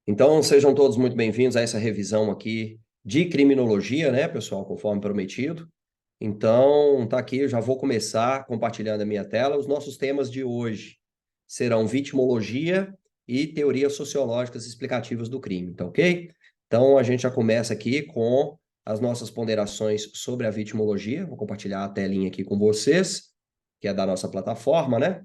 Então, sejam todos muito bem-vindos a essa revisão aqui de criminologia, né, pessoal, conforme prometido. Então, tá aqui, eu já vou começar compartilhando a minha tela. Os nossos temas de hoje serão vitimologia e teorias sociológicas explicativas do crime, tá ok? Então, a gente já começa aqui com as nossas ponderações sobre a vitimologia. Vou compartilhar a telinha aqui com vocês, que é da nossa plataforma, né?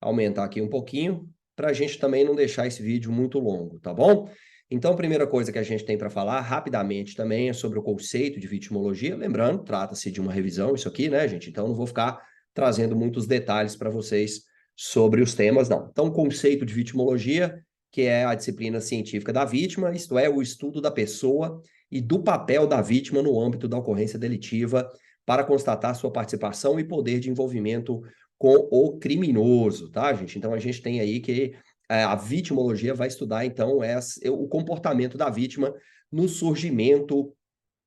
Aumentar aqui um pouquinho, para a gente também não deixar esse vídeo muito longo, tá bom? Então, a primeira coisa que a gente tem para falar rapidamente também é sobre o conceito de vitimologia. Lembrando, trata-se de uma revisão, isso aqui, né, gente? Então, não vou ficar trazendo muitos detalhes para vocês sobre os temas, não. Então, o conceito de vitimologia, que é a disciplina científica da vítima, isto é, o estudo da pessoa e do papel da vítima no âmbito da ocorrência delitiva para constatar sua participação e poder de envolvimento com o criminoso, tá, gente? Então a gente tem aí que a vitimologia vai estudar, então, o comportamento da vítima no surgimento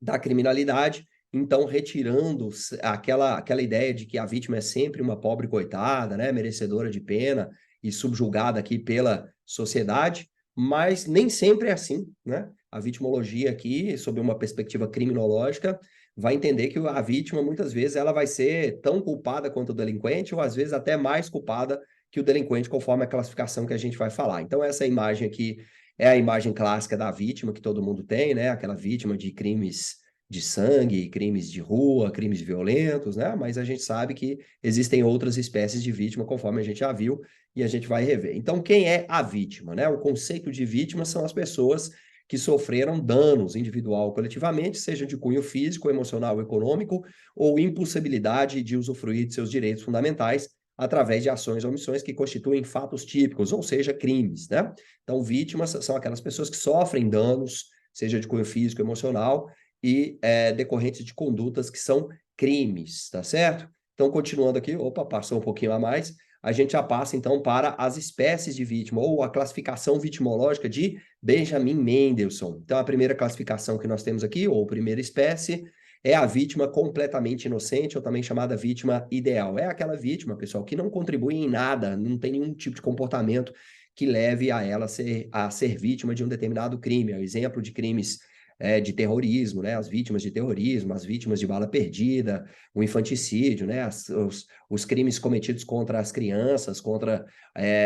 da criminalidade, então retirando aquela ideia de que a vítima é sempre uma pobre coitada, né, merecedora de pena e subjugada aqui pela sociedade, mas nem sempre é assim, né? A vitimologia aqui, sob uma perspectiva criminológica, vai entender que a vítima, muitas vezes, ela vai ser tão culpada quanto o delinquente, ou às vezes até mais culpada que o delinquente, conforme a classificação que a gente vai falar. Então, essa imagem aqui é a imagem clássica da vítima que todo mundo tem, né? Aquela vítima de crimes de sangue, crimes de rua, crimes violentos, né? Mas a gente sabe que existem outras espécies de vítima, conforme a gente já viu, e a gente vai rever. Então, quem é a vítima, né? O conceito de vítima são as pessoas que sofreram danos individual ou coletivamente, seja de cunho físico, emocional, econômico, ou impossibilidade de usufruir de seus direitos fundamentais através de ações ou omissões que constituem fatos típicos, ou seja, crimes, né? Então, vítimas são aquelas pessoas que sofrem danos, seja de cunho físico, emocional, e decorrentes de condutas que são crimes, tá certo? Então, continuando aqui, opa, passou um pouquinho a mais, a gente já passa então para as espécies de vítima, ou a classificação vitimológica de Benjamin Mendelssohn. Então, a primeira classificação que nós temos aqui, ou primeira espécie, é a vítima completamente inocente, ou também chamada vítima ideal. É aquela vítima, pessoal, que não contribui em nada, não tem nenhum tipo de comportamento que leve a ela a ser vítima de um determinado crime. É o exemplo de crimes de terrorismo, né? As vítimas de terrorismo, as vítimas de bala perdida, o infanticídio, né? Os crimes cometidos contra as crianças, contra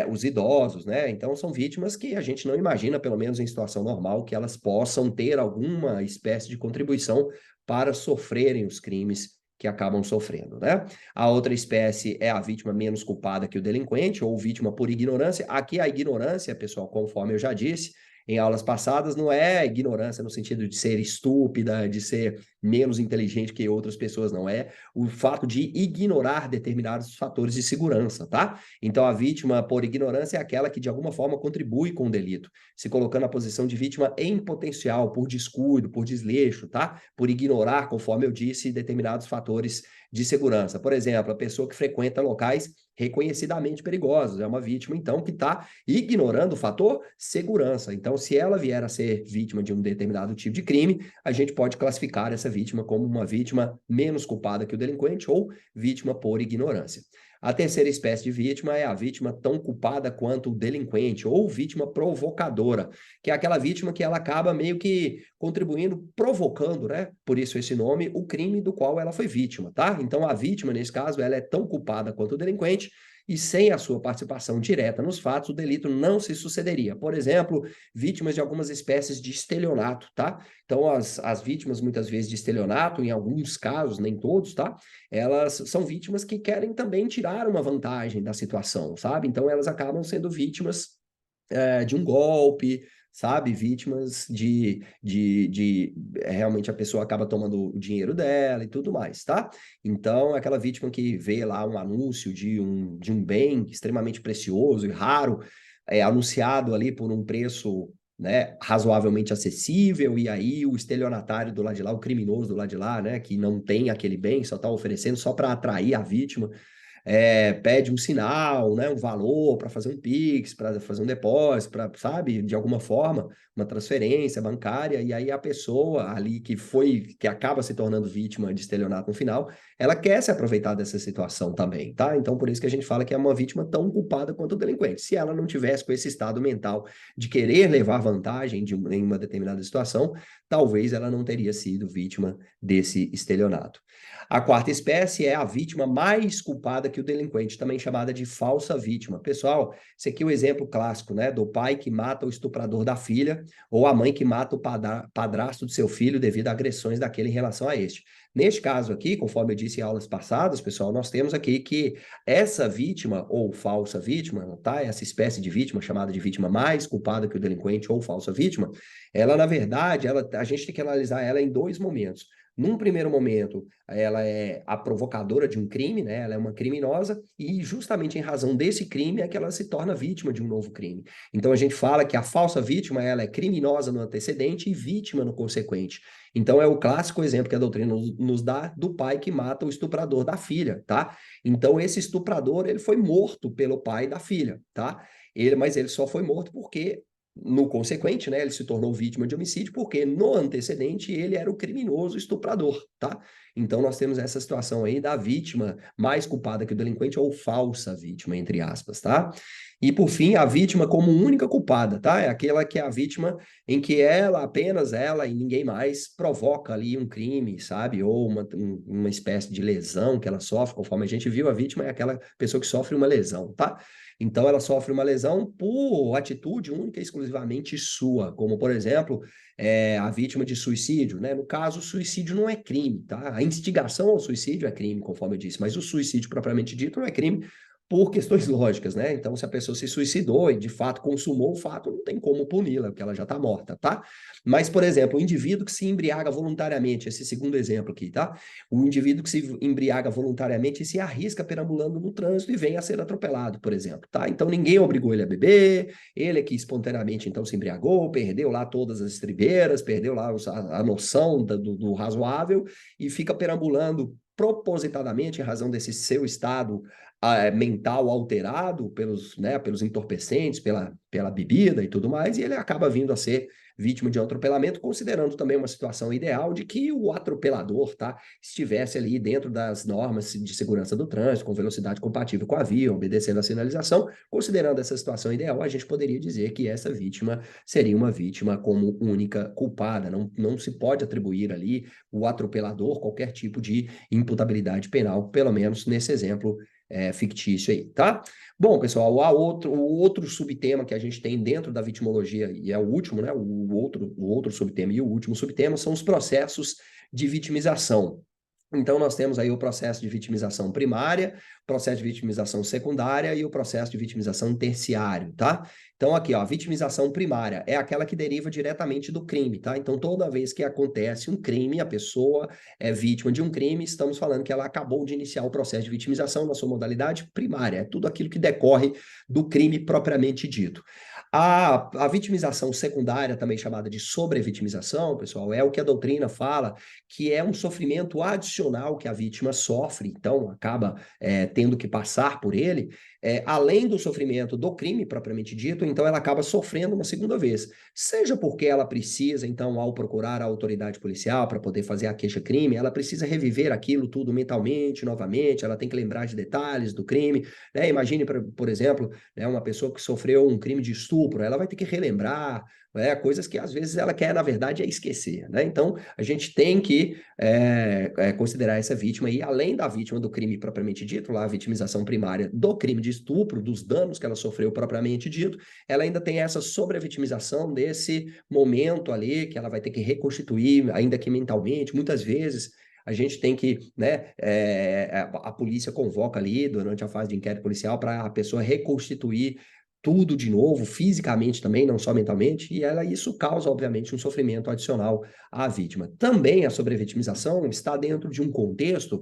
os idosos, né? Então, são vítimas que a gente não imagina, pelo menos em situação normal, que elas possam ter alguma espécie de contribuição para sofrerem os crimes que acabam sofrendo, né? A outra espécie é a vítima menos culpada que o delinquente, ou vítima por ignorância. Aqui a ignorância, pessoal, conforme eu já disse, em aulas passadas, não é ignorância no sentido de ser estúpida, de ser menos inteligente que outras pessoas, não. É o fato de ignorar determinados fatores de segurança, tá? Então, a vítima por ignorância é aquela que, de alguma forma, contribui com o delito, se colocando na posição de vítima em potencial, por descuido, por desleixo, tá? Por ignorar, conforme eu disse, determinados fatores de segurança. Por exemplo, a pessoa que frequenta locais reconhecidamente perigosos, é uma vítima, então, que está ignorando o fator segurança. Então, se ela vier a ser vítima de um determinado tipo de crime, a gente pode classificar essa vítima como uma vítima menos culpada que o delinquente ou vítima por ignorância. A terceira espécie de vítima é a vítima tão culpada quanto o delinquente, ou vítima provocadora, que é aquela vítima que ela acaba meio que contribuindo, provocando, né? Por isso esse nome, o crime do qual ela foi vítima, tá? Então a vítima, nesse caso, ela é tão culpada quanto o delinquente, e sem a sua participação direta nos fatos, o delito não se sucederia. Por exemplo, vítimas de algumas espécies de estelionato, tá? Então, as vítimas, muitas vezes, de estelionato, em alguns casos, nem todos, tá? Elas são vítimas que querem também tirar uma vantagem da situação, sabe? Então, elas acabam sendo vítimas de um golpe, sabe? Vítimas realmente a pessoa acaba tomando o dinheiro dela e tudo mais, tá? Então, aquela vítima que vê lá um anúncio de um bem extremamente precioso e raro, anunciado ali por um preço, né, razoavelmente acessível, e aí o estelionatário do lado de lá, o criminoso do lado de lá, né, que não tem aquele bem, só está oferecendo só para atrair a vítima, pede um sinal, né, um valor para fazer um Pix, para fazer um depósito, para, sabe, de alguma forma, uma transferência bancária, e aí a pessoa ali que acaba se tornando vítima de estelionato no final, ela quer se aproveitar dessa situação também, tá? Então, por isso que a gente fala que é uma vítima tão culpada quanto o delinquente. Se ela não tivesse com esse estado mental de querer levar vantagem em uma determinada situação, talvez ela não teria sido vítima desse estelionato. A quarta espécie é a vítima mais culpada que o delinquente, também chamada de falsa vítima. Pessoal, esse aqui é o exemplo clássico, né, do pai que mata o estuprador da filha ou a mãe que mata o padrasto do seu filho devido a agressões daquele em relação a este. Neste caso aqui, conforme eu disse em aulas passadas, pessoal, nós temos aqui que essa vítima ou falsa vítima, tá? Essa espécie de vítima chamada de vítima mais culpada que o delinquente ou falsa vítima, ela na verdade, a gente tem que analisar ela em dois momentos. Num primeiro momento, ela é a provocadora de um crime, né? Ela é uma criminosa e justamente em razão desse crime é que ela se torna vítima de um novo crime. Então a gente fala que a falsa vítima, ela é criminosa no antecedente e vítima no consequente. Então é o clássico exemplo que a doutrina nos dá do pai que mata o estuprador da filha, tá? Então esse estuprador, ele foi morto pelo pai da filha, tá? Mas ele só foi morto porque no consequente, né, ele se tornou vítima de homicídio porque no antecedente ele era o criminoso estuprador, tá? Então nós temos essa situação aí da vítima mais culpada que o delinquente ou falsa vítima, entre aspas, tá? E por fim, a vítima como única culpada, tá? É aquela que é a vítima em que ela, apenas ela e ninguém mais provoca ali um crime, sabe? Ou uma espécie de lesão que ela sofre, conforme a gente viu, a vítima é aquela pessoa que sofre uma lesão, tá? Então, ela sofre uma lesão por atitude única e exclusivamente sua, como, por exemplo, a vítima de suicídio, né? No caso, o suicídio não é crime, tá? A instigação ao suicídio é crime, conforme eu disse, mas o suicídio propriamente dito não é crime por questões lógicas, né? Então, se a pessoa se suicidou e de fato consumou o fato, não tem como puni-la, porque ela já está morta, tá? Mas, por exemplo, o indivíduo que se embriaga voluntariamente, esse segundo exemplo aqui, tá? O indivíduo que se embriaga voluntariamente e se arrisca perambulando no trânsito e vem a ser atropelado, por exemplo, tá? Então, ninguém obrigou ele a beber, ele é que espontaneamente, então, se embriagou, perdeu lá todas as estribeiras, perdeu lá a noção do razoável e fica perambulando propositadamente, em razão desse seu estado mental alterado pelos entorpecentes, pela bebida e tudo mais, e ele acaba vindo a ser vítima de um atropelamento, considerando também uma situação ideal de que o atropelador, tá, estivesse ali dentro das normas de segurança do trânsito, com velocidade compatível com a via, obedecendo a sinalização. Considerando essa situação ideal, a gente poderia dizer que essa vítima seria uma vítima como única culpada. Não se pode atribuir ali o atropelador qualquer tipo de imputabilidade penal, pelo menos nesse exemplo fictício aí, tá? Bom, pessoal, o outro subtema que a gente tem dentro da vitimologia, e é o último, né? O outro subtema e o último subtema são os processos de vitimização. Então, nós temos aí o processo de vitimização primária, processo de vitimização secundária e o processo de vitimização terciário, tá? Então, aqui, ó, a vitimização primária é aquela que deriva diretamente do crime, tá? Então, toda vez que acontece um crime, a pessoa é vítima de um crime, estamos falando que ela acabou de iniciar o processo de vitimização na sua modalidade primária, é tudo aquilo que decorre do crime propriamente dito. A vitimização secundária, também chamada de sobrevitimização, pessoal, é o que a doutrina fala, que é um sofrimento adicional que a vítima sofre, então acaba tendo que passar por ele, além do sofrimento do crime propriamente dito, então ela acaba sofrendo uma segunda vez, seja porque ela precisa, então, ao procurar a autoridade policial para poder fazer a queixa-crime, ela precisa reviver aquilo tudo mentalmente, novamente, ela tem que lembrar de detalhes do crime, né? Imagine, por exemplo, né, uma pessoa que sofreu um crime de estupro, ela vai ter que relembrar, coisas que às vezes ela quer, na verdade, esquecer, né? Então, a gente tem que considerar essa vítima e além da vítima do crime propriamente dito, lá a vitimização primária do crime de estupro, dos danos que ela sofreu propriamente dito, ela ainda tem essa sobrevitimização desse momento ali que ela vai ter que reconstituir, ainda que mentalmente, muitas vezes a gente tem que, né, a polícia convoca ali durante a fase de inquérito policial para a pessoa reconstituir tudo de novo, fisicamente também, não só mentalmente, e isso causa, obviamente, um sofrimento adicional à vítima. Também a sobrevitimização está dentro de um contexto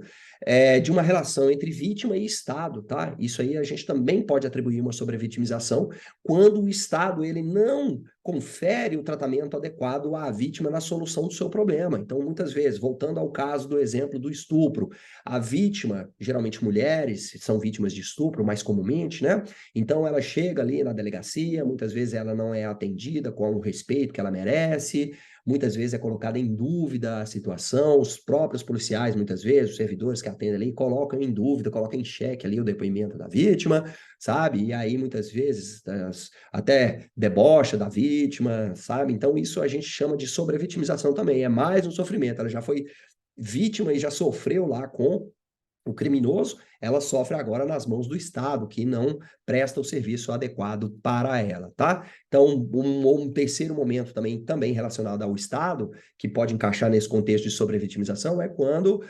de uma relação entre vítima e Estado, tá? Isso aí a gente também pode atribuir uma sobrevitimização quando o Estado, ele não confere o tratamento adequado à vítima na solução do seu problema. Então, muitas vezes, voltando ao caso do exemplo do estupro, a vítima, geralmente mulheres, são vítimas de estupro mais comumente, né? Então, ela chega ali na delegacia, muitas vezes ela não é atendida com o respeito que ela merece, muitas vezes é colocada em dúvida a situação, os próprios policiais, muitas vezes, os servidores que atendem ali, colocam em dúvida, colocam em xeque ali o depoimento da vítima, sabe? E aí, muitas vezes, até debocha da vítima, sabe? Então, isso a gente chama de sobrevitimização também, é mais um sofrimento, ela já foi vítima e já sofreu lá com o criminoso, ela sofre agora nas mãos do Estado, que não presta o serviço adequado para ela, tá? Então, um terceiro momento também relacionado ao Estado, que pode encaixar nesse contexto de sobrevitimização, é quando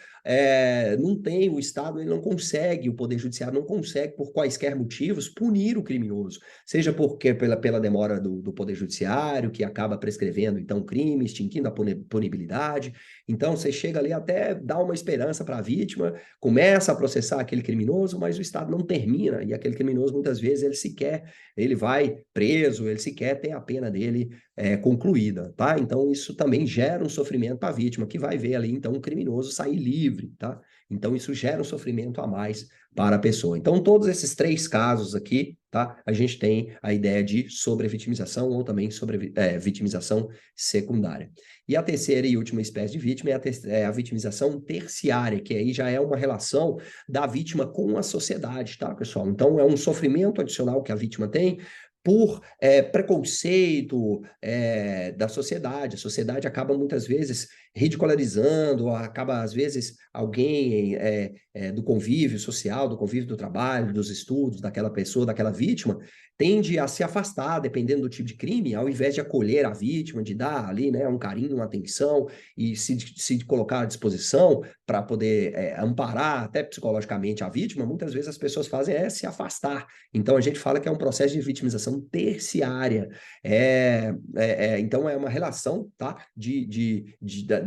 não tem, o Estado ele não consegue, o Poder Judiciário não consegue, por quaisquer motivos, punir o criminoso, seja porque pela demora do Poder Judiciário, que acaba prescrevendo, então, crime, extinguindo a punibilidade. Então, você chega ali até dar uma esperança para a vítima, começa a processar aquele criminoso, mas o Estado não termina, e aquele criminoso, muitas vezes, ele vai preso, ele sequer tem a pena dele concluída, tá? Então, isso também gera um sofrimento para a vítima, que vai ver ali, então, o criminoso sair livre, tá? Então, isso gera um sofrimento a mais para a pessoa. Então, todos esses três casos aqui, tá? A gente tem a ideia de sobrevitimização ou também vitimização secundária. E a terceira e última espécie de vítima é a vitimização terciária, que aí já é uma relação da vítima com a sociedade, tá, pessoal? Então, é um sofrimento adicional que a vítima tem por preconceito da sociedade. A sociedade acaba muitas vezes ridicularizando, acaba às vezes alguém do convívio social, do convívio do trabalho, dos estudos daquela pessoa, daquela vítima, tende a se afastar, dependendo do tipo de crime, ao invés de acolher a vítima, de dar ali, né, um carinho, uma atenção e se colocar à disposição para poder amparar até psicologicamente a vítima, muitas vezes as pessoas fazem se afastar. Então a gente fala que é um processo de vitimização terciária. Então é uma relação, tá,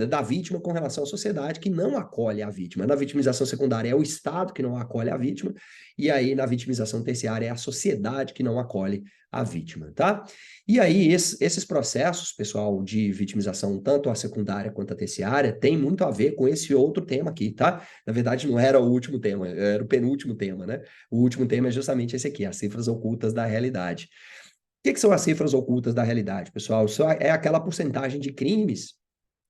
da vítima com relação à sociedade que não acolhe a vítima. Na vitimização secundária é o Estado que não acolhe a vítima, e aí na vitimização terciária é a sociedade que não acolhe a vítima, tá? E aí esses processos, pessoal, de vitimização, tanto a secundária quanto a terciária, tem muito a ver com esse outro tema aqui, tá? Na verdade, não era o último tema, era o penúltimo tema, né? O último tema é justamente esse aqui, as cifras ocultas da realidade. O que são as cifras ocultas da realidade, pessoal? Isso é aquela porcentagem de crimes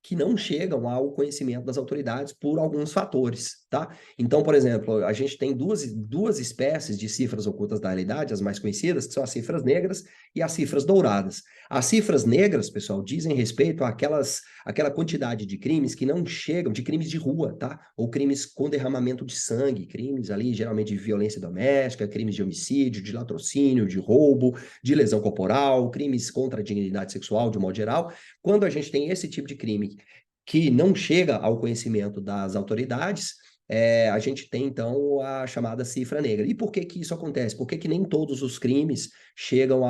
que não chegam ao conhecimento das autoridades por alguns fatores, tá? Então, por exemplo, a gente tem duas espécies de cifras ocultas da realidade, as mais conhecidas, que são as cifras negras e as cifras douradas. As cifras negras, pessoal, dizem respeito àquela quantidade de crimes que não chegam, de crimes de rua, tá? Ou crimes com derramamento de sangue, crimes ali, geralmente de violência doméstica, crimes de homicídio, de latrocínio, de roubo, de lesão corporal, crimes contra a dignidade sexual, de modo geral. Quando a gente tem esse tipo de crime que não chega ao conhecimento das autoridades, a gente tem, então, a chamada cifra negra. E por que que isso acontece? Por que que nem todos os crimes chegam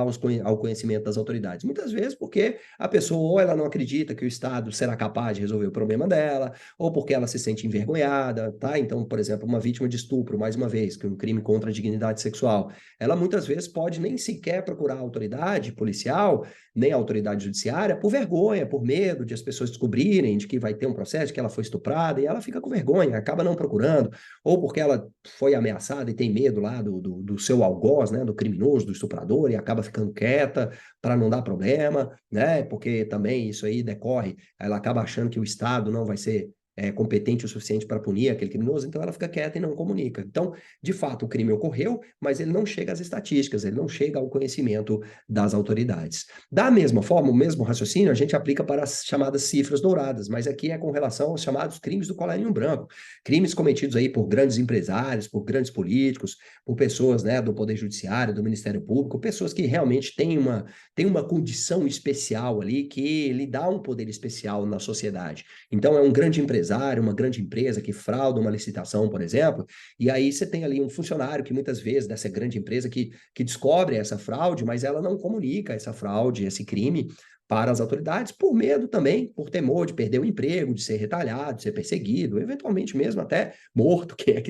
ao conhecimento das autoridades? Muitas vezes porque a pessoa ou ela não acredita que o Estado será capaz de resolver o problema dela, ou porque ela se sente envergonhada, tá? Então, por exemplo, uma vítima de estupro, mais uma vez, que é um crime contra a dignidade sexual, ela muitas vezes pode nem sequer procurar a autoridade policial, nem a autoridade judiciária, por vergonha, por medo de as pessoas descobrirem de que vai ter um processo, de que ela foi estuprada, e ela fica com vergonha, acaba não procurando, ou porque ela foi ameaçada e tem medo lá do seu algoz, né, do criminoso, do estuprador, e acaba ficando quieta para não dar problema, né, porque também isso aí decorre, ela acaba achando que o Estado não vai ser competente o suficiente para punir aquele criminoso, então ela fica quieta e não comunica. Então, de fato, o crime ocorreu, mas ele não chega às estatísticas, ele não chega ao conhecimento das autoridades. Da mesma forma, o mesmo raciocínio a gente aplica para as chamadas cifras douradas, mas aqui é com relação aos chamados crimes do colarinho branco, crimes cometidos aí por grandes empresários, por grandes políticos, por pessoas, né, do Poder Judiciário, do Ministério Público, pessoas que realmente têm uma condição especial ali que lhe dá um poder especial na sociedade. Então, é um grande empresário, uma grande empresa que frauda uma licitação, por exemplo, e aí você tem ali um funcionário que muitas vezes dessa grande empresa que descobre essa fraude, mas ela não comunica essa fraude, esse crime para as autoridades, por medo também, por temor de perder o emprego, de ser retalhado, de ser perseguido, eventualmente mesmo até morto, quem é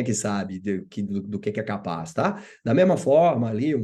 que sabe do que é capaz, tá? Da mesma forma, ali,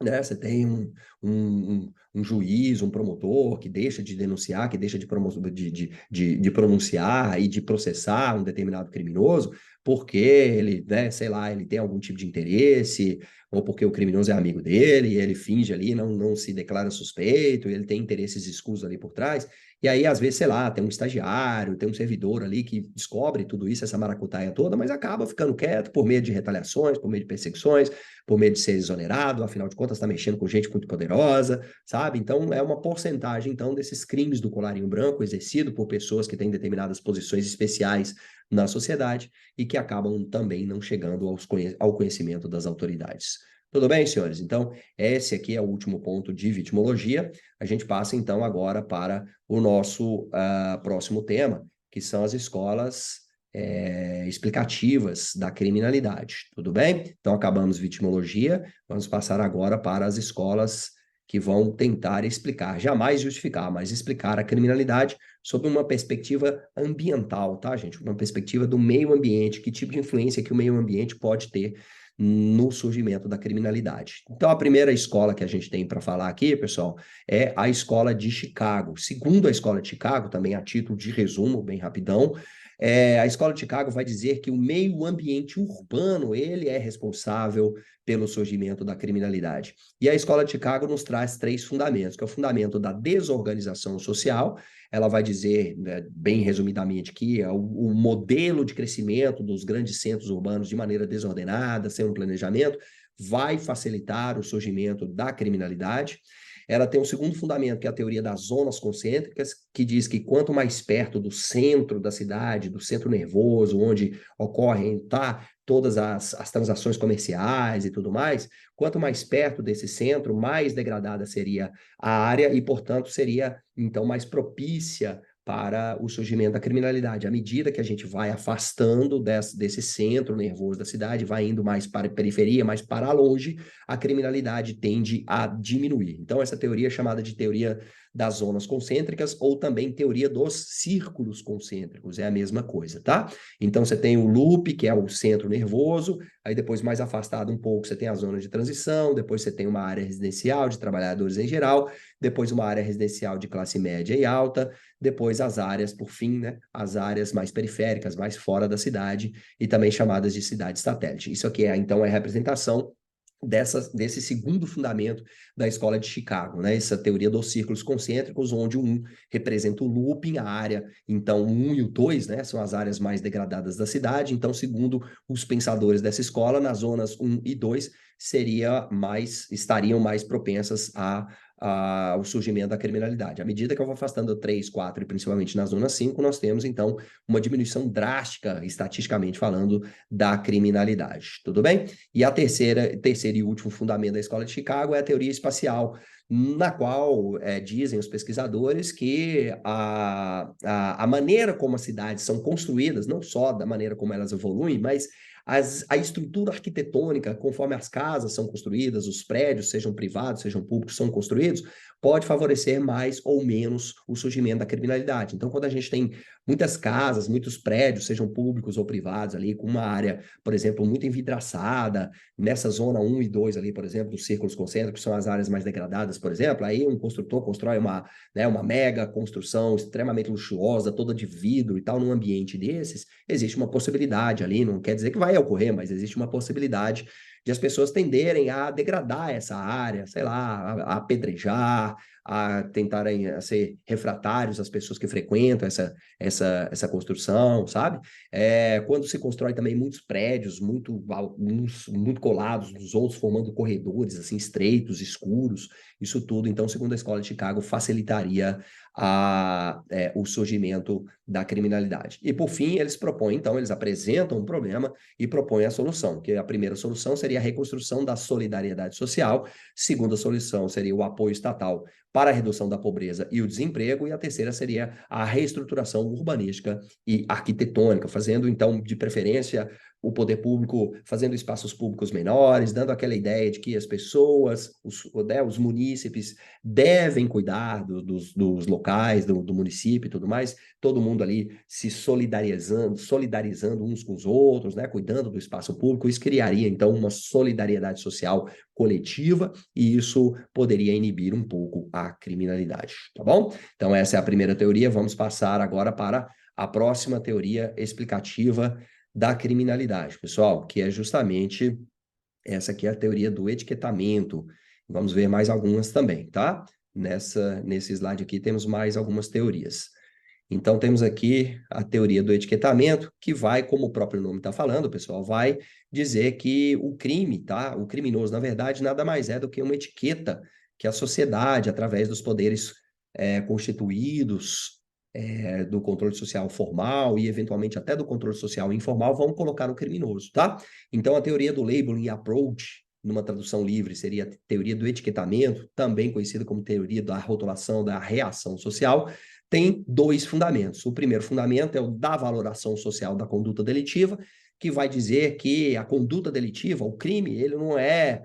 né? Você tem um juiz, um promotor que deixa de denunciar, que deixa de pronunciar e de processar um determinado criminoso porque ele, né, sei lá, ele tem algum tipo de interesse, ou porque o criminoso é amigo dele, e ele finge ali, não se declara suspeito, e ele tem interesses escusos ali por trás. E aí, às vezes, sei lá, tem um estagiário, tem um servidor ali que descobre tudo isso, essa maracutaia toda, mas acaba ficando quieto por medo de retaliações, por medo de perseguições, por medo de ser exonerado, afinal de contas está mexendo com gente muito poderosa, sabe? Então é uma porcentagem então desses crimes do colarinho branco exercido por pessoas que têm determinadas posições especiais na sociedade e que acabam também não chegando ao conhecimento das autoridades. Tudo bem, senhores? Então, esse aqui é o último ponto de vitimologia. A gente passa então agora para o nosso próximo tema, que são as escolas explicativas da criminalidade, tudo bem? Então, acabamos vitimologia, vamos passar agora para as escolas que vão tentar explicar, jamais justificar, mas explicar a criminalidade sob uma perspectiva ambiental, tá, gente? Uma perspectiva do meio ambiente, que tipo de influência que o meio ambiente pode ter no surgimento da criminalidade. Então, a primeira escola que a gente tem para falar aqui, pessoal, é a escola de Chicago. Segundo a escola de Chicago, também a título de resumo, bem rapidão, a escola de Chicago vai dizer que o meio ambiente urbano, ele é responsável pelo surgimento da criminalidade. E a escola de Chicago nos traz três fundamentos, que é o fundamento da desorganização social. Ela vai dizer, né, bem resumidamente, que é o modelo de crescimento dos grandes centros urbanos de maneira desordenada, sem um planejamento, vai facilitar o surgimento da criminalidade. Ela tem um segundo fundamento, que é a teoria das zonas concêntricas, que diz que quanto mais perto do centro da cidade, do centro nervoso, onde ocorrem todas as transações comerciais e tudo mais, quanto mais perto desse centro, mais degradada seria a área e, portanto, seria, então, mais propícia para o surgimento da criminalidade. À medida que a gente vai afastando desse centro nervoso da cidade, vai indo mais para a periferia, mais para longe, a criminalidade tende a diminuir. Então, essa teoria é chamada de teoria das zonas concêntricas ou também teoria dos círculos concêntricos, é a mesma coisa, tá? Então, você tem o loop, que é o centro nervoso, aí depois mais afastado um pouco você tem a zona de transição, depois você tem uma área residencial de trabalhadores em geral, depois uma área residencial de classe média e alta, depois as áreas, por fim, né, as áreas mais periféricas, mais fora da cidade e também chamadas de cidade satélite. Isso aqui então é a representação desse segundo fundamento da escola de Chicago, né? Essa teoria dos círculos concêntricos, onde o 1 representa o looping, a área, então o 1 e o 2, né, são as áreas mais degradadas da cidade, então segundo os pensadores dessa escola, nas zonas 1 e 2 estariam mais propensas ao surgimento da criminalidade. À medida que eu vou afastando 3, 4 e principalmente na zona 5, nós temos então uma diminuição drástica, estatisticamente falando, da criminalidade, tudo bem? E a terceiro e último fundamento da Escola de Chicago é a teoria espacial, na qual dizem os pesquisadores que a maneira como as cidades são construídas, não só da maneira como elas evoluem, mas a estrutura arquitetônica, conforme as casas são construídas, os prédios, sejam privados, sejam públicos, são construídos, pode favorecer mais ou menos o surgimento da criminalidade. Então, quando a gente tem muitas casas, muitos prédios, sejam públicos ou privados ali, com uma área, por exemplo, muito envidraçada, nessa zona 1 e 2 ali, por exemplo, dos círculos concêntricos, que são as áreas mais degradadas, por exemplo, aí um construtor constrói uma mega construção extremamente luxuosa, toda de vidro e tal, num ambiente desses, existe uma possibilidade ali, não quer dizer que vai ocorrer, mas existe uma possibilidade de as pessoas tenderem a degradar essa área, sei lá, a apedrejar, a tentarem ser refratários às pessoas que frequentam essa construção, sabe? Quando se constrói também muitos prédios, muito colados uns outros, formando corredores assim estreitos, escuros, isso tudo, então, segundo a Escola de Chicago, facilitaria o surgimento da criminalidade. E, por fim, eles apresentam um problema e propõem a solução, que a primeira solução seria a reconstrução da solidariedade social, segunda solução seria o apoio estatal para a redução da pobreza e o desemprego, e a terceira seria a reestruturação urbanística e arquitetônica, fazendo, então, de preferência, o poder público fazendo espaços públicos menores, dando aquela ideia de que as pessoas, os munícipes, devem cuidar dos locais, do município e tudo mais, todo mundo ali se solidarizando uns com os outros, né, cuidando do espaço público. Isso criaria, então, solidariedade social coletiva, e isso poderia inibir um pouco a criminalidade, tá bom? Então essa é a primeira teoria, vamos passar agora para a próxima teoria explicativa da criminalidade, pessoal, que é justamente essa aqui, é a teoria do etiquetamento. Vamos ver mais algumas também, tá? Nesse slide aqui temos mais algumas teorias. Então, temos aqui a teoria do etiquetamento, que vai, como o próprio nome está falando, pessoal, vai dizer que o crime, tá? O criminoso, na verdade, nada mais é do que uma etiqueta que a sociedade, através dos poderes constituídos, do controle social formal e, eventualmente, até do controle social informal, vão colocar no criminoso, tá? Então, a teoria do labeling approach, numa tradução livre, seria a teoria do etiquetamento, também conhecida como teoria da rotulação da reação social, tem dois fundamentos. O primeiro fundamento é o da valoração social da conduta delitiva, que vai dizer que a conduta delitiva, o crime, ele não é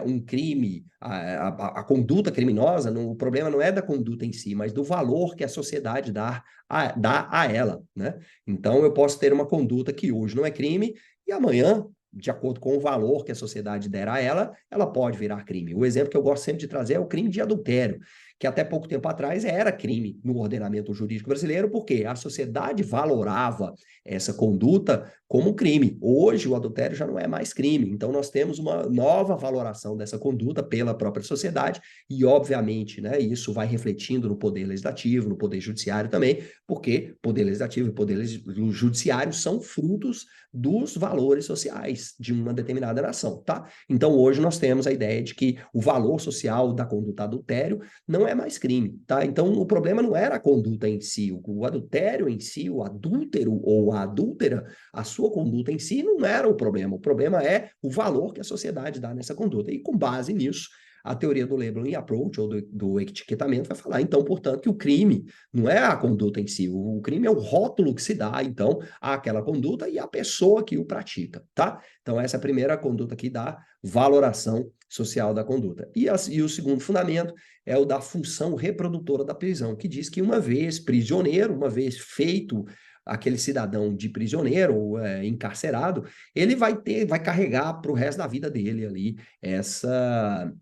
um crime, a conduta criminosa, o problema não é da conduta em si, mas do valor que a sociedade dá a ela, né? Então, eu posso ter uma conduta que hoje não é crime e amanhã, de acordo com o valor que a sociedade der a ela, ela pode virar crime. O exemplo que eu gosto sempre de trazer é o crime de adultério, que até pouco tempo atrás era crime no ordenamento jurídico brasileiro, porque a sociedade valorava essa conduta como crime. Hoje, o adultério já não é mais crime. Então, nós temos uma nova valoração dessa conduta pela própria sociedade e, obviamente, né, isso vai refletindo no poder legislativo, no poder judiciário também, porque poder legislativo e poder judiciário são frutos dos valores sociais de uma determinada nação, tá? Então, hoje nós temos a ideia de que o valor social da conduta adultério não é mais crime, tá? Então, o problema não era a conduta em si, o adultério em si, o adúltero ou a adúltera, a sua conduta em si não era o problema é o valor que a sociedade dá nessa conduta. E com base nisso, a teoria do labeling approach, ou do etiquetamento, vai falar, então, portanto, que o crime não é a conduta em si, o crime é o rótulo que se dá, então, àquela conduta e à pessoa que o pratica, tá? Então, essa é a primeira conduta aqui da valoração social da conduta. E o segundo fundamento é o da função reprodutora da prisão, que diz que uma vez prisioneiro, uma vez feito aquele cidadão de prisioneiro ou encarcerado, ele vai carregar para o resto da vida dele ali essa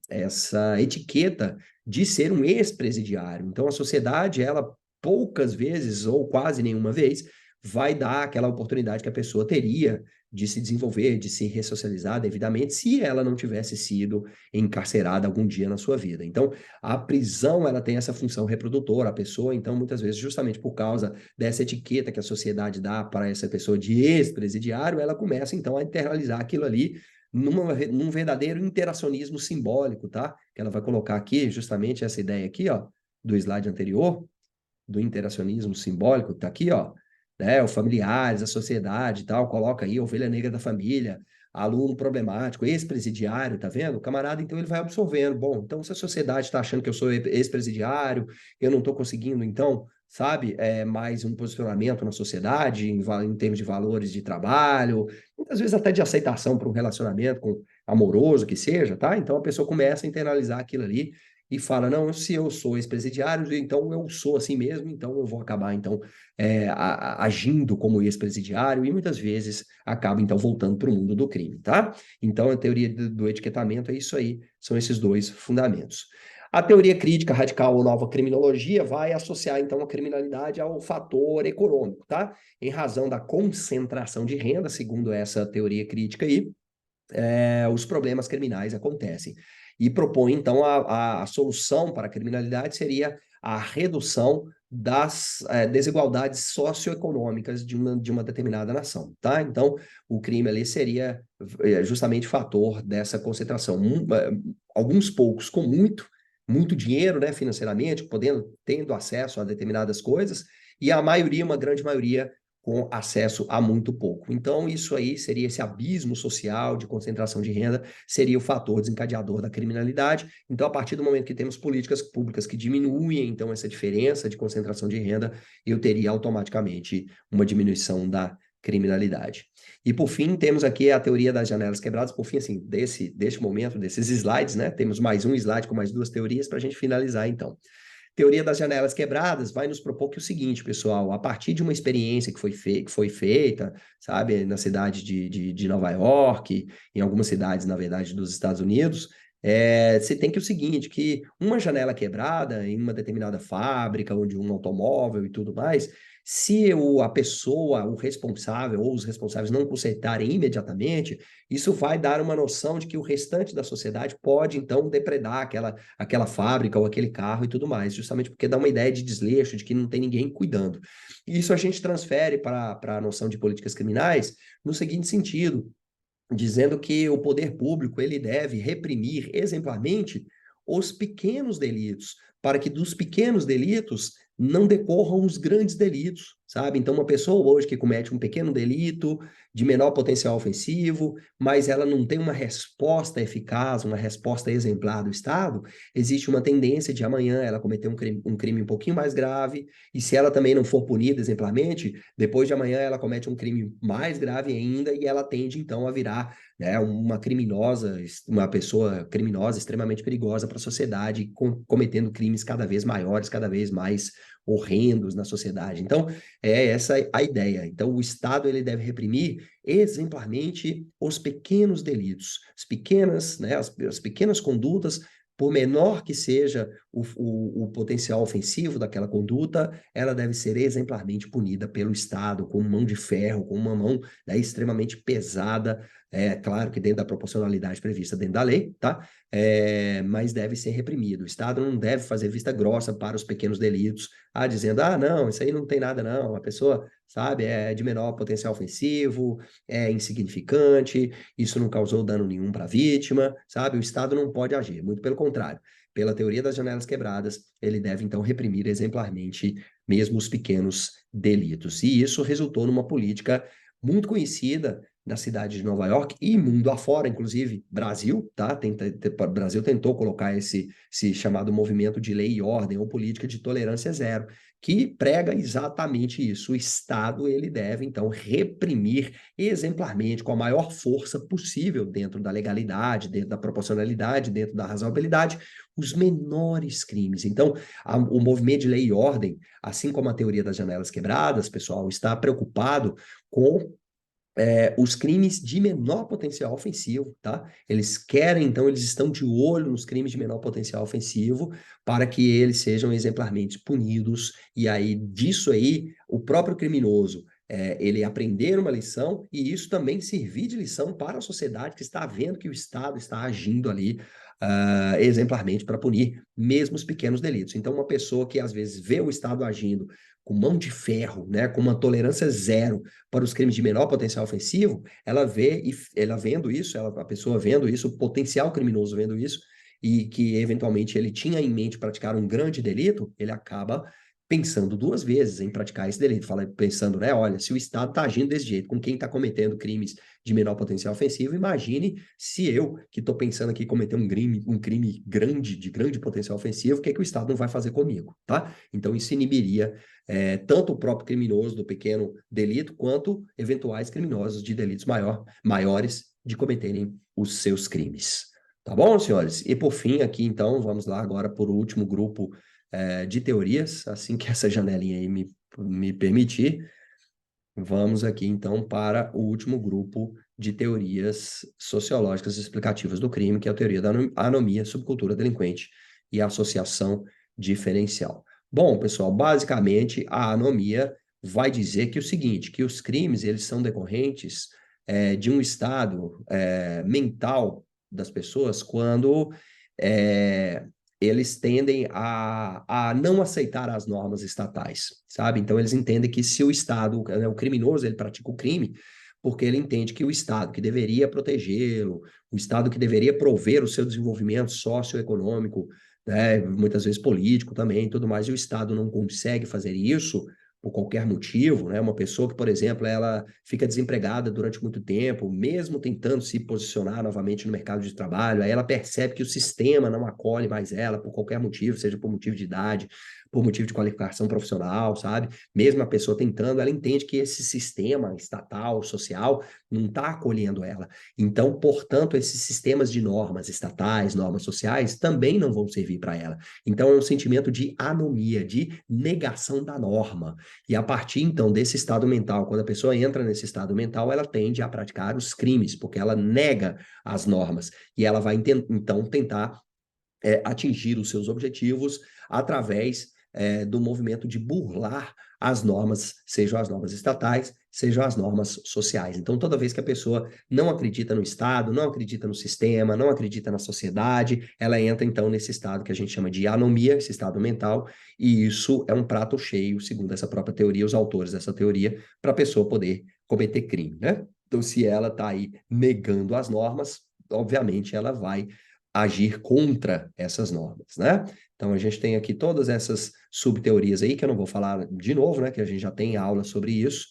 etiqueta de ser um ex-presidiário. Então, a sociedade, ela poucas vezes ou quase nenhuma vez vai dar aquela oportunidade que a pessoa teria de se desenvolver, de se ressocializar devidamente, se ela não tivesse sido encarcerada algum dia na sua vida. Então, a prisão, ela tem essa função reprodutora, a pessoa, então, muitas vezes, justamente por causa dessa etiqueta que a sociedade dá para essa pessoa de ex-presidiário, ela começa, então, a internalizar aquilo ali num verdadeiro interacionismo simbólico, tá? Que ela vai colocar aqui, justamente essa ideia aqui, ó, do slide anterior, do interacionismo simbólico, tá aqui, ó, né, os familiares, a sociedade e tal, coloca aí a ovelha negra da família, aluno problemático, ex-presidiário, tá vendo? O camarada, então, ele vai absorvendo. Bom, então, se a sociedade está achando que eu sou ex-presidiário, eu não estou conseguindo, então, sabe, mais um posicionamento na sociedade, em termos de valores de trabalho, muitas vezes até de aceitação para um relacionamento amoroso, que seja, tá? Então, a pessoa começa a internalizar aquilo ali, e fala, não, se eu sou ex-presidiário, então eu sou assim mesmo, então eu vou acabar, então, agindo como ex-presidiário, e muitas vezes acaba, então, voltando para o mundo do crime, tá? Então, a teoria do etiquetamento é isso aí, são esses dois fundamentos. A teoria crítica radical ou nova criminologia vai associar, então, a criminalidade ao fator econômico, tá? Em razão da concentração de renda, segundo essa teoria crítica aí, os problemas criminais acontecem. E propõe, então, a solução para a criminalidade seria a redução das desigualdades socioeconômicas de uma determinada nação, tá? Então, o crime ali seria justamente fator dessa concentração. Alguns poucos com muito dinheiro, né, financeiramente, tendo acesso a determinadas coisas, e a maioria, uma grande maioria, com acesso a muito pouco. Então, isso aí seria esse abismo social de concentração de renda, seria o fator desencadeador da criminalidade. Então, a partir do momento que temos políticas públicas que diminuem, então, essa diferença de concentração de renda, eu teria automaticamente uma diminuição da criminalidade. E, por fim, temos aqui a teoria das janelas quebradas. Por fim, assim, deste momento, desses slides, né? Temos mais um slide com mais duas teorias para a gente finalizar, então. Teoria das janelas quebradas vai nos propor que o seguinte, pessoal, a partir de uma experiência que foi feita, sabe, na cidade de Nova York, em algumas cidades, na verdade, dos Estados Unidos, você tem que o seguinte, que uma janela quebrada em uma determinada fábrica ou de um automóvel e tudo mais, se a pessoa, o responsável ou os responsáveis não consertarem imediatamente, isso vai dar uma noção de que o restante da sociedade pode, então, depredar aquela fábrica ou aquele carro e tudo mais, justamente porque dá uma ideia de desleixo, de que não tem ninguém cuidando. E isso a gente transfere para a noção de políticas criminais no seguinte sentido, dizendo que o poder público ele deve reprimir exemplarmente os pequenos delitos, para que dos pequenos delitos não decorram os grandes delitos, sabe? Então, uma pessoa hoje que comete um pequeno delito de menor potencial ofensivo, mas ela não tem uma resposta eficaz, uma resposta exemplar do Estado, existe uma tendência de amanhã ela cometer um crime um pouquinho mais grave, e se ela também não for punida exemplarmente, depois de amanhã ela comete um crime mais grave ainda e ela tende então a virar, né, uma criminosa, uma pessoa criminosa extremamente perigosa para a sociedade, cometendo crimes cada vez maiores, cada vez mais horrendos na sociedade. Então, é essa a ideia. Então, o Estado ele deve reprimir exemplarmente os pequenos delitos, as pequenas, né, as pequenas condutas, por menor que seja o potencial ofensivo daquela conduta, ela deve ser exemplarmente punida pelo Estado, com mão de ferro, com uma mão, né, extremamente pesada, claro que dentro da proporcionalidade prevista dentro da lei, tá? Mas deve ser reprimido. O Estado não deve fazer vista grossa para os pequenos delitos, dizendo, não, isso aí não tem nada não, a pessoa, sabe, é de menor potencial ofensivo, é insignificante, isso não causou dano nenhum para a vítima, sabe? O Estado não pode agir, muito pelo contrário. Pela teoria das janelas quebradas, ele deve então reprimir exemplarmente mesmo os pequenos delitos. E isso resultou numa política muito conhecida na cidade de Nova York e mundo afora, inclusive Brasil, tá? Brasil tentou colocar esse chamado movimento de lei e ordem ou política de tolerância zero, que prega exatamente isso. O Estado ele deve então reprimir exemplarmente com a maior força possível dentro da legalidade, dentro da proporcionalidade, dentro da razoabilidade, os menores crimes. Então, o movimento de lei e ordem, assim como a teoria das janelas quebradas, pessoal, está preocupado com os crimes de menor potencial ofensivo, tá? Eles querem, então, eles estão de olho nos crimes de menor potencial ofensivo para que eles sejam exemplarmente punidos, e aí, disso aí, o próprio criminoso, ele aprender uma lição, e isso também servir de lição para a sociedade que está vendo que o Estado está agindo ali exemplarmente para punir mesmo os pequenos delitos. Então, uma pessoa que às vezes vê o Estado agindo com mão de ferro, né, com uma tolerância zero para os crimes de menor potencial ofensivo, ela vê e ela vendo isso, a pessoa vendo isso, o potencial criminoso vendo isso, e que eventualmente ele tinha em mente praticar um grande delito, ele acaba pensando duas vezes em praticar esse delito, pensando, né, olha, se o Estado está agindo desse jeito, com quem está cometendo crimes de menor potencial ofensivo, imagine se eu, que estou pensando aqui em cometer um crime grande, de grande potencial ofensivo, o que é que o Estado não vai fazer comigo, tá? Então isso inibiria tanto o próprio criminoso do pequeno delito, quanto eventuais criminosos de delitos maiores de cometerem os seus crimes. Tá bom, senhores? E por fim, aqui então, vamos lá agora por o último grupo de teorias, assim que essa janelinha aí me permitir, vamos aqui então para o último grupo de teorias sociológicas explicativas do crime, que é a teoria da anomia, subcultura delinquente e associação diferencial. Bom, pessoal, basicamente a anomia vai dizer que o seguinte, que os crimes eles são decorrentes de um estado mental das pessoas quando eles tendem a não aceitar as normas estatais, sabe? Então, eles entendem que se o Estado, né, o criminoso, ele pratica o crime porque ele entende que o Estado que deveria protegê-lo, o Estado que deveria prover o seu desenvolvimento socioeconômico, né, muitas vezes político também, tudo mais, e o Estado não consegue fazer isso por qualquer motivo, né? Uma pessoa que, por exemplo, ela fica desempregada durante muito tempo, mesmo tentando se posicionar novamente no mercado de trabalho, aí ela percebe que o sistema não acolhe mais ela por qualquer motivo, seja por motivo de idade, por motivo de qualificação profissional, sabe? Mesmo a pessoa tentando, ela entende que esse sistema estatal, social, não está acolhendo ela. Então, portanto, esses sistemas de normas estatais, normas sociais, também não vão servir para ela. Então, é um sentimento de anomia, de negação da norma. E a partir, então, desse estado mental, quando a pessoa entra nesse estado mental, ela tende a praticar os crimes, porque ela nega as normas. E ela vai, então, tentar atingir os seus objetivos através do movimento de burlar as normas, sejam as normas estatais, sejam as normas sociais. Então, toda vez que a pessoa não acredita no Estado, não acredita no sistema, não acredita na sociedade, ela entra, então, nesse estado que a gente chama de anomia, esse estado mental, e isso é um prato cheio, segundo essa própria teoria, os autores dessa teoria, para a pessoa poder cometer crime, né? Então, se ela está aí negando as normas, obviamente ela vai agir contra essas normas, né? Então, a gente tem aqui todas essas subteorias aí, que eu não vou falar de novo, né? Que a gente já tem aula sobre isso.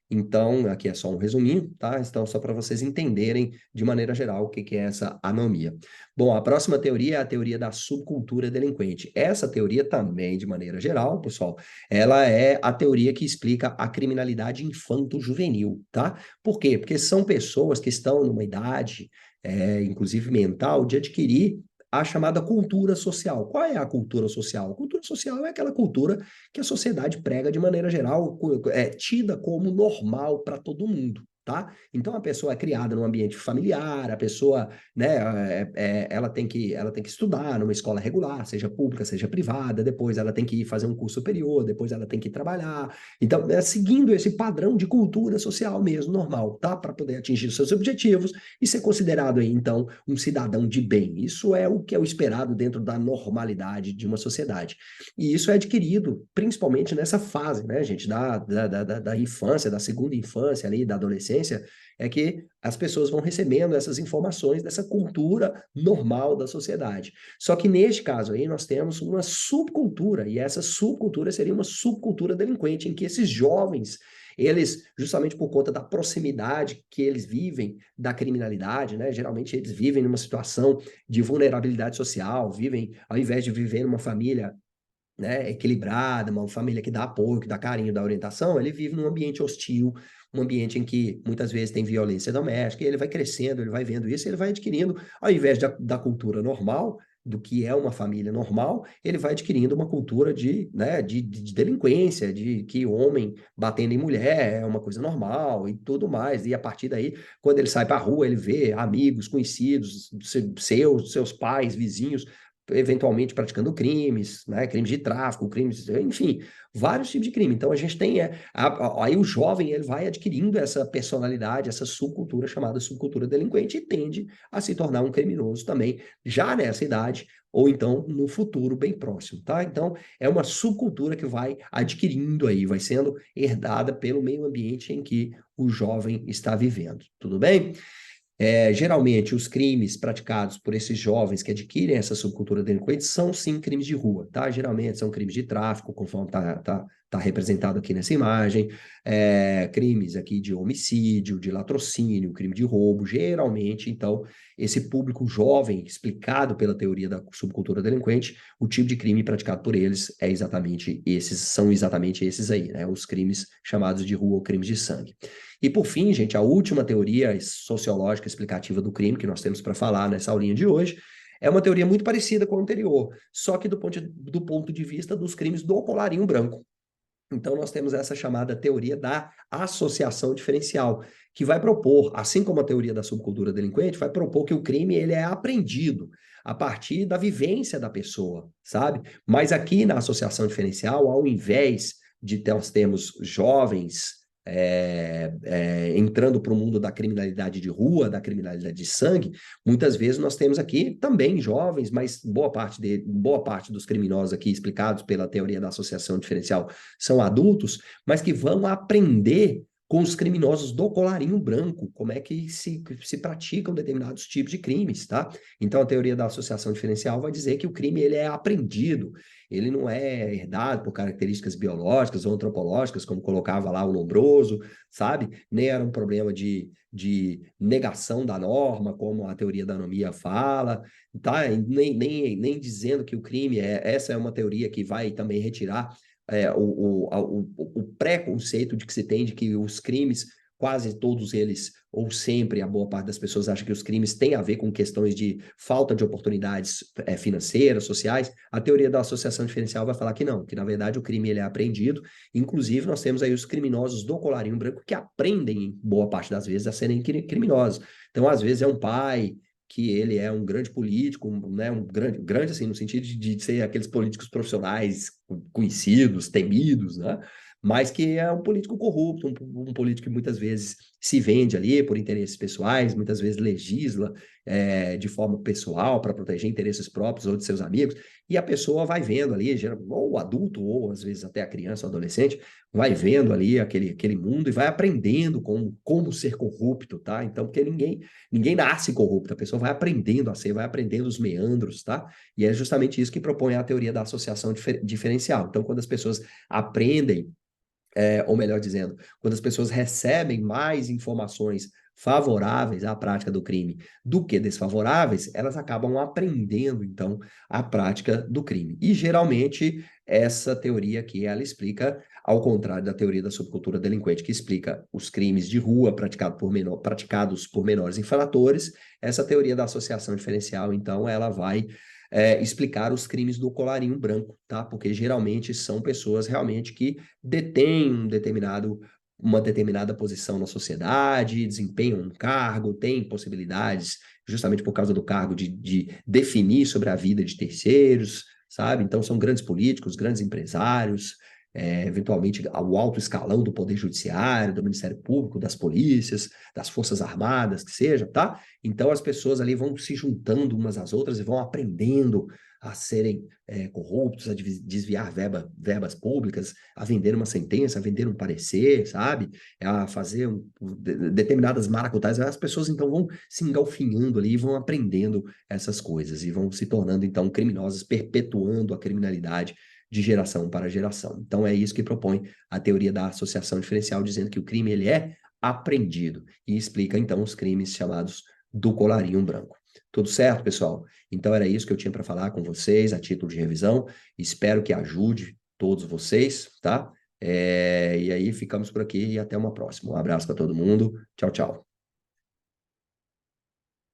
Então, aqui é só um resuminho, tá? Então, só para vocês entenderem de maneira geral o que que é essa anomia. Bom, a próxima teoria é a teoria da subcultura delinquente. Essa teoria também, de maneira geral, pessoal, ela é a teoria que explica a criminalidade infanto-juvenil, tá? Por quê? Porque são pessoas que estão numa idade inclusive mental, de adquirir a chamada cultura social. Qual é a cultura social? A cultura social é aquela cultura que a sociedade prega de maneira geral, tida como normal para todo mundo. Tá? Então a pessoa é criada num ambiente familiar, a pessoa, né, ela tem que estudar numa escola regular, seja pública, seja privada, depois ela tem que ir fazer um curso superior, depois ela tem que ir trabalhar. Então, seguindo esse padrão de cultura social mesmo, normal, tá? Para poder atingir os seus objetivos e ser considerado aí, então, um cidadão de bem. Isso é o que é o esperado dentro da normalidade de uma sociedade. E isso é adquirido principalmente nessa fase, né, gente, da infância, da segunda infância ali, da adolescência, é que as pessoas vão recebendo essas informações dessa cultura normal da sociedade. Só que neste caso aí nós temos uma subcultura, e essa subcultura seria uma subcultura delinquente, em que esses jovens, eles, justamente por conta da proximidade que eles vivem da criminalidade, né? Geralmente eles vivem numa situação de vulnerabilidade social, vivem, ao invés de viver numa família, né, equilibrada, uma família que dá apoio, que dá carinho, dá orientação, ele vive num ambiente hostil, um ambiente em que muitas vezes tem violência doméstica, e ele vai crescendo, ele vai vendo isso, ele vai adquirindo, ao invés da cultura normal, do que é uma família normal, ele vai adquirindo uma cultura de delinquência, de que homem batendo em mulher é uma coisa normal e tudo mais. E a partir daí, quando ele sai para a rua, ele vê amigos, conhecidos, seus pais, vizinhos, eventualmente praticando crimes, né, crimes de tráfico, crimes, enfim, vários tipos de crime. Então a gente tem aí o jovem ele vai adquirindo essa personalidade, essa subcultura chamada subcultura delinquente e tende a se tornar um criminoso também já nessa idade ou então no futuro bem próximo, tá? Então é uma subcultura que vai adquirindo aí, vai sendo herdada pelo meio ambiente em que o jovem está vivendo. Tudo bem? Geralmente, os crimes praticados por esses jovens que adquirem essa subcultura delinquente são, sim, crimes de rua, tá? Geralmente são crimes de tráfico, conforme tá representado aqui nessa imagem, crimes aqui de homicídio, de latrocínio, crime de roubo, geralmente, então, esse público jovem, explicado pela teoria da subcultura delinquente, o tipo de crime praticado por eles são exatamente esses aí, né? Os crimes chamados de rua ou crimes de sangue. E por fim, gente, a última teoria sociológica explicativa do crime que nós temos para falar nessa aulinha de hoje é uma teoria muito parecida com a anterior, só que do ponto de vista dos crimes do colarinho branco. Então, nós temos essa chamada teoria da associação diferencial, que vai propor, assim como a teoria da subcultura delinquente, vai propor que o crime ele é aprendido a partir da vivência da pessoa, sabe? Mas aqui na associação diferencial, ao invés de nós termos jovens entrando para o mundo da criminalidade de rua, da criminalidade de sangue, muitas vezes nós temos aqui também jovens, mas boa parte dos criminosos aqui explicados pela teoria da associação diferencial são adultos, mas que vão aprender com os criminosos do colarinho branco, como é que se praticam determinados tipos de crimes, tá? Então, a teoria da associação diferencial vai dizer que o crime ele é aprendido, ele não é herdado por características biológicas ou antropológicas, como colocava lá o Lombroso, sabe? Nem era um problema de negação da norma, como a teoria da anomia fala, tá? Nem dizendo que o crime essa é uma teoria que vai também retirar o preconceito de que se tem de que os crimes, quase todos eles, ou sempre, a boa parte das pessoas acha que os crimes têm a ver com questões de falta de oportunidades financeiras, sociais. A teoria da associação diferencial vai falar que não, que na verdade o crime ele é apreendido. Inclusive, nós temos aí os criminosos do colarinho branco que aprendem, boa parte das vezes, a serem criminosos. Então, às vezes, é um pai que ele é um grande político, né, um grande assim, no sentido de ser aqueles políticos profissionais conhecidos, temidos, né? Mas que é um político corrupto, um político que muitas vezes se vende ali por interesses pessoais, muitas vezes legisla de forma pessoal para proteger interesses próprios ou de seus amigos, e a pessoa vai vendo ali, ou o adulto, ou às vezes até a criança ou adolescente, vai vendo ali aquele mundo e vai aprendendo como ser corrupto, tá? Então, porque ninguém nasce corrupto, a pessoa vai aprendendo a ser, vai aprendendo os meandros, tá? E é justamente isso que propõe a teoria da associação diferencial. Então, quando as pessoas aprendem, ou melhor dizendo, quando as pessoas recebem mais informações favoráveis à prática do crime do que desfavoráveis, elas acabam aprendendo, então, a prática do crime. E, geralmente, essa teoria aqui, ela explica, ao contrário da teoria da subcultura delinquente, que explica os crimes de rua praticados por menores infratores, essa teoria da associação diferencial, então, ela vai explicar os crimes do colarinho branco, tá? Porque geralmente são pessoas realmente que detêm uma determinada posição na sociedade, desempenham um cargo, têm possibilidades, justamente por causa do cargo, de definir sobre a vida de terceiros, sabe? Então são grandes políticos, grandes empresários, eventualmente o alto escalão do Poder Judiciário, do Ministério Público, das polícias, das Forças Armadas, que seja, tá? Então as pessoas ali vão se juntando umas às outras e vão aprendendo a serem corruptos, a desviar verbas públicas, a vender uma sentença, a vender um parecer, sabe? A fazer determinadas maracutaias. As pessoas então vão se engalfinhando ali e vão aprendendo essas coisas e vão se tornando então criminosas, perpetuando a criminalidade de geração para geração. Então é isso que propõe a teoria da associação diferencial, dizendo que o crime ele é aprendido e explica então os crimes chamados do colarinho branco. Tudo certo, pessoal? Então era isso que eu tinha para falar com vocês a título de revisão. Espero que ajude todos vocês, tá? E aí ficamos por aqui e até uma próxima. Um abraço para todo mundo. Tchau, tchau.